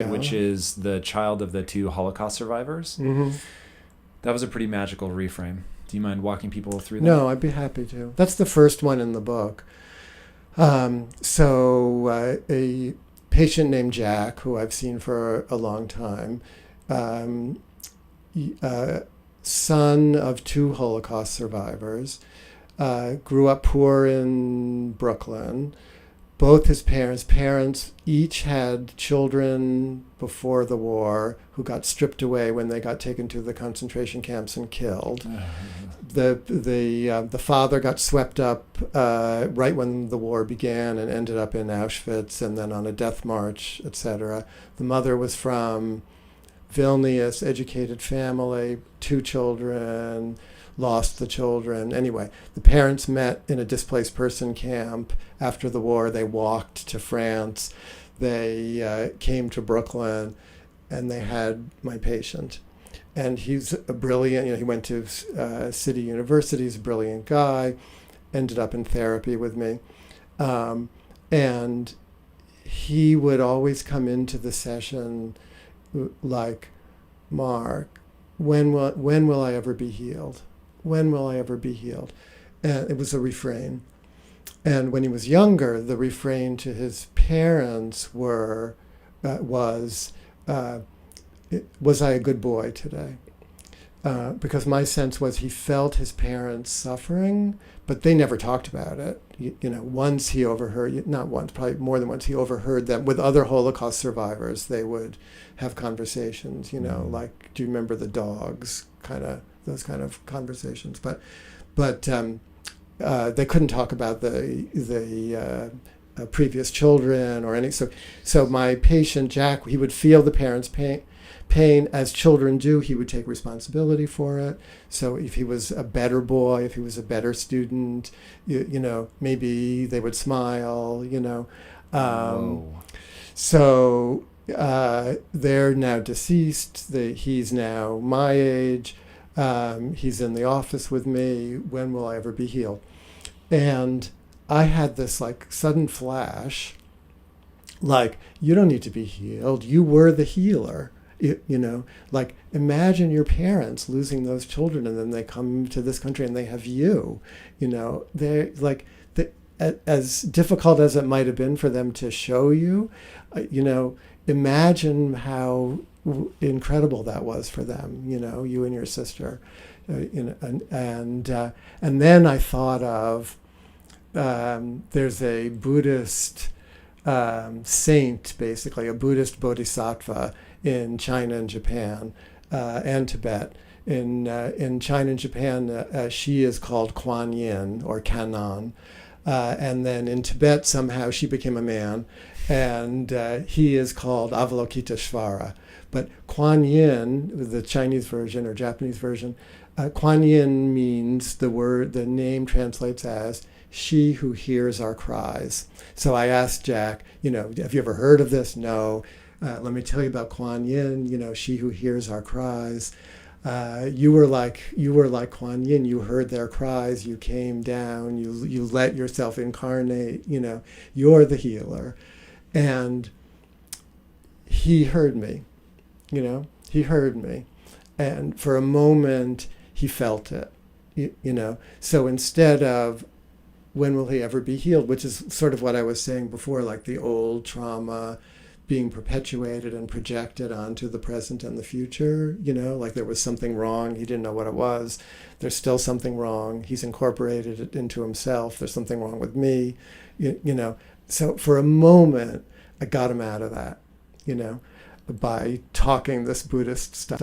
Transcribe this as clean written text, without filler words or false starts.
which is the child of the two Holocaust survivors. Mm-hmm. That was a pretty magical reframe. Do you mind walking people through that? No, I'd be happy to. That's the first one in the book. A patient named Jack, who I've seen for a long time, son of two Holocaust survivors, grew up poor in Brooklyn. Both his parents each had children before the war who got stripped away when they got taken to the concentration camps and killed. The father got swept up right when the war began and ended up in Auschwitz and then on a death march, etc. The mother was from Vilnius, educated family, two children, lost the children. Anyway, the parents met in a displaced person camp. After the war, they walked to France. They came to Brooklyn, and they had my patient. And he's a brilliant, he went to City University, he's a brilliant guy, ended up in therapy with me. And he would always come into the session like, Mark, when will I ever be healed? When will I ever be healed? And it was a refrain. And when he was younger, the refrain to his parents was I a good boy today? Because my sense was he felt his parents suffering, but they never talked about it. Once he overheard, not once, probably more than once, he overheard them with other Holocaust survivors. They would have conversations, like, do you remember the dogs? Those kind of conversations. But they couldn't talk about the previous children or any. So my patient Jack, he would feel the parents' pain as children do. He would take responsibility for it. So if he was a better boy, if he was a better student, maybe they would smile. So they're now deceased. He's now my age. He's in the office with me. When will I ever be healed? And I had this sudden flash, you don't need to be healed. You were the healer. Imagine your parents losing those children, and then they come to this country and they have you. They're as difficult as it might have been for them to show you, imagine how incredible that was for them, you and your sister, and then I thought of there's a Buddhist saint, basically a Buddhist bodhisattva in China and Japan and Tibet. In China and Japan, she is called Kuan Yin or Kannon, and then in Tibet somehow she became a man, and he is called Avalokiteshvara. But Kuan Yin, the Chinese version or Japanese version, Kuan Yin means the name translates as she who hears our cries. So I asked Jack, have you ever heard of this? No. Let me tell you about Kuan Yin, she who hears our cries. You were like Kuan Yin. You heard their cries. You came down. You let yourself incarnate. You're the healer. And he heard me. He heard me. And for a moment, he felt it. So instead of when will he ever be healed, which is sort of what I was saying before, like the old trauma being perpetuated and projected onto the present and the future, like there was something wrong. He didn't know what it was. There's still something wrong. He's incorporated it into himself. There's something wrong with me, So for a moment, I got him out of that, by talking this Buddhist stuff.